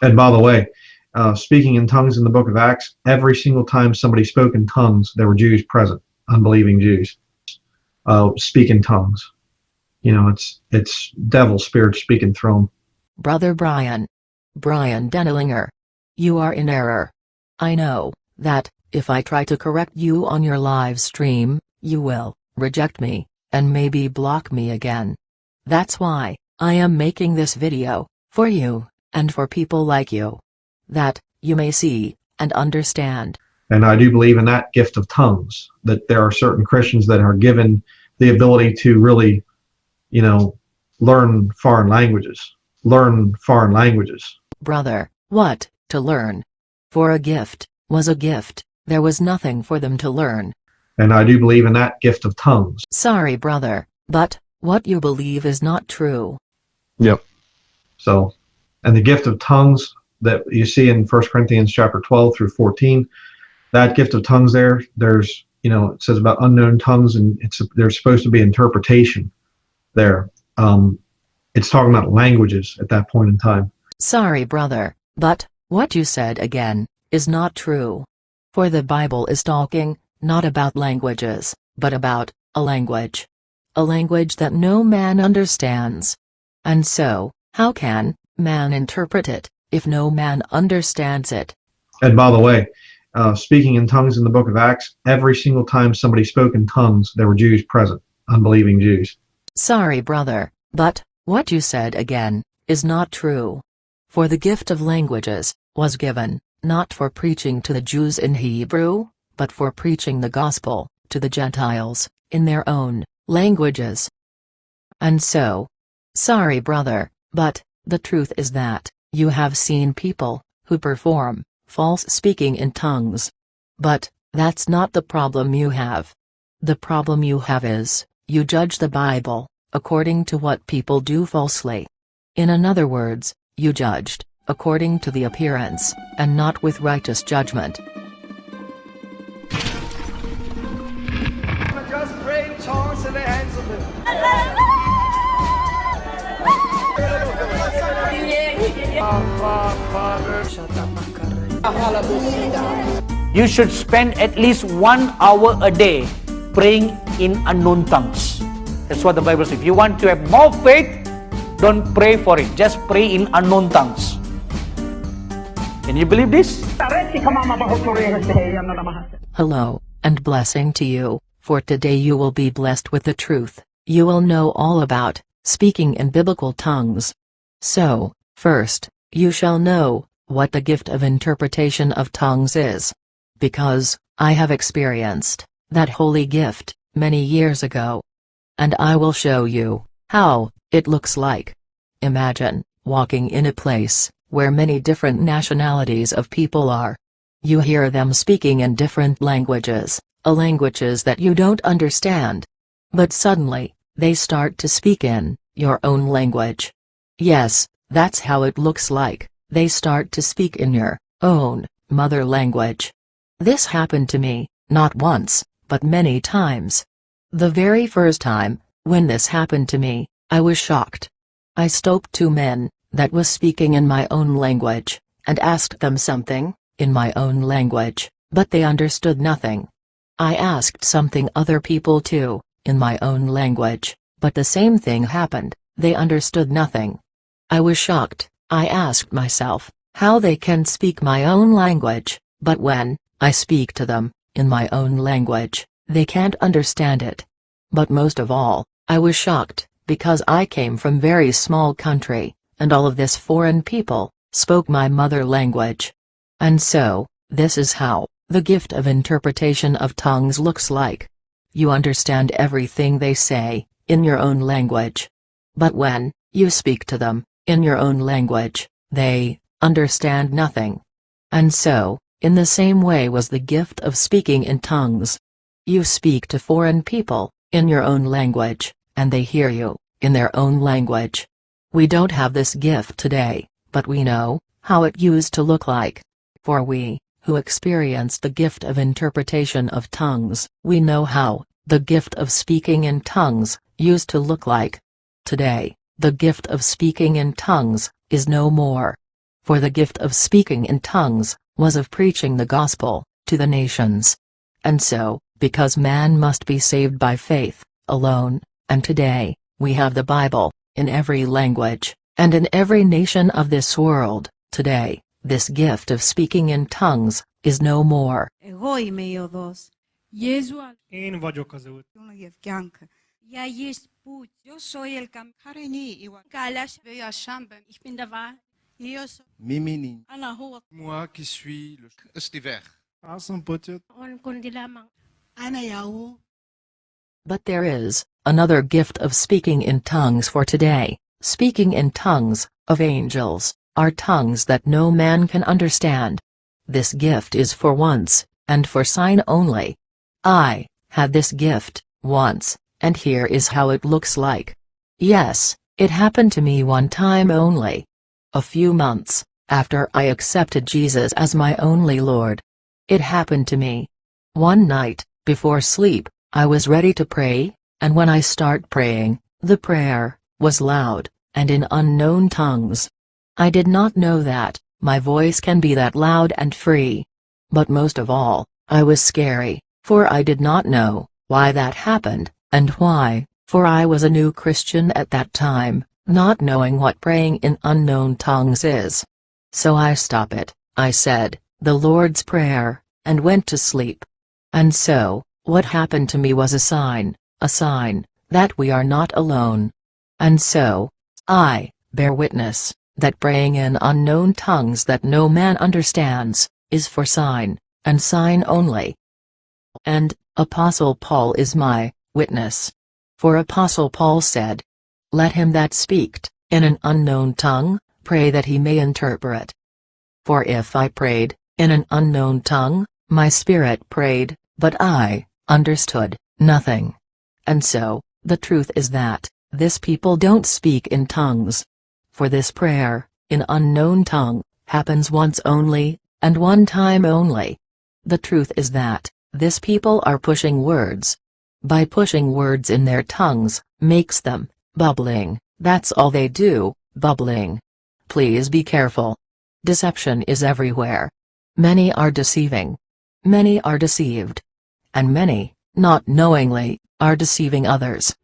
And by the way, speaking in tongues in the book of Acts, every single time somebody spoke in tongues, there were Jews present, unbelieving Jews, speak in tongues. You know, it's devil spirits speaking through them. Brother Bryan Denlinger, you are in error. I know that if I try to correct you on your live stream, you will reject me and maybe block me again. That's why I am making this video, for you, and for people like you, that you may see and understand. And I do believe in that gift of tongues, that there are certain Christians that are given the ability to really, you know, learn foreign languages. Brother, what to learn? For a gift was a gift, there was nothing for them to learn. And I do believe in that gift of tongues. Sorry, brother, but what you believe is not true. Yep. So, and the gift of tongues that you see in 1 Corinthians chapter 12 through 14, that gift of tongues there's, you know, it says about unknown tongues, and there's supposed to be interpretation there. It's talking about languages at that point in time. Sorry, brother, but what you said again is not true. For the Bible is talking not about languages, but about a language that no man understands. And so, how can man interpret it if no man understands it? And by the way, speaking in tongues in the book of Acts, every single time somebody spoke in tongues, there were Jews present, unbelieving Jews. Sorry, brother, but what you said again is not true. For the gift of languages was given, not for preaching to the Jews in Hebrew, but for preaching the gospel to the Gentiles in their own languages. And so, sorry, brother, but the truth is that you have seen people who perform false speaking in tongues. But that's not the problem you have. The problem you have is, you judge the Bible according to what people do falsely. In other words, you judged according to the appearance, and not with righteous judgment. Just pray in tongues and the hands of You should spend at least 1 hour a day praying in unknown tongues. That's what the Bible says. If you want to have more faith, don't pray for it. Just pray in unknown tongues. Can you believe this? Hello, and blessing to you, for today you will be blessed with the truth. You will know all about speaking in biblical tongues. So, first, you shall know what the gift of interpretation of tongues is. Because I have experienced that holy gift many years ago. And I will show you how it looks like. Imagine walking in a place where many different nationalities of people are. You hear them speaking in different languages, languages that you don't understand. But suddenly, they start to speak in your own language. Yes, that's how it looks like. They start to speak in your own mother language. This happened to me, not once, but many times. The very first time, when this happened to me, I was shocked. I stopped two men that was speaking in my own language, and asked them something in my own language, but they understood nothing. I asked something other people too, in my own language, but the same thing happened, they understood nothing. I was shocked. I asked myself, how they can speak my own language, but when I speak to them in my own language, they can't understand it. But most of all, I was shocked, because I came from very small country, and all of this foreign people spoke my mother language. And so, this is how the gift of interpretation of tongues looks like. You understand everything they say in your own language. But when you speak to them in your own language, they understand nothing. And so, in the same way was the gift of speaking in tongues. You speak to foreign people in your own language, and they hear you in their own language. We don't have this gift today, but we know how it used to look like. For we, who experienced the gift of interpretation of tongues, we know how the gift of speaking in tongues used to look like. Today, the gift of speaking in tongues is no more. For the gift of speaking in tongues was of preaching the gospel to the nations. And so, because man must be saved by faith alone, and today, we have the Bible, in every language, and in every nation of this world, today, this gift of speaking in tongues is no more. Εγώ είμαι η οδός. Én vagyok az út. Я есть путь. Yo soy el camino. Ich bin der Wahrheit. Mimi Ana huwa. Moi qui suis le... Stiver. Sunt putut. Kundi lamang. Ana yahu. But there is another gift of speaking in tongues for today, speaking in tongues, of angels, are tongues that no man can understand. This gift is for once, and for sign only. I had this gift, once, and here is how it looks like. Yes, it happened to me one time only. A few months, after I accepted Jesus as my only Lord. It happened to me. One night, before sleep, I was ready to pray, and when I start praying, the prayer was loud, and in unknown tongues. I did not know that my voice can be that loud and free. But most of all, I was scary, for I did not know why that happened, and why, for I was a new Christian at that time, not knowing what praying in unknown tongues is. So I stopped it, I said, the Lord's Prayer, and went to sleep. And so, what happened to me was a sign that we are not alone. And so, I bear witness that praying in unknown tongues that no man understands, is for sign, and sign only. And, Apostle Paul is my witness. For Apostle Paul said, "Let him that speaked in an unknown tongue, pray that he may interpret." For if I prayed in an unknown tongue, my spirit prayed, but I understood nothing. And so, the truth is that this people don't speak in tongues. For this prayer, in unknown tongue, happens once only, and one time only. The truth is that this people are pushing words. By pushing words in their tongues, makes them bubbling, that's all they do, bubbling. Please be careful. Deception is everywhere. Many are deceiving. Many are deceived. And many, not knowingly, are deceiving others.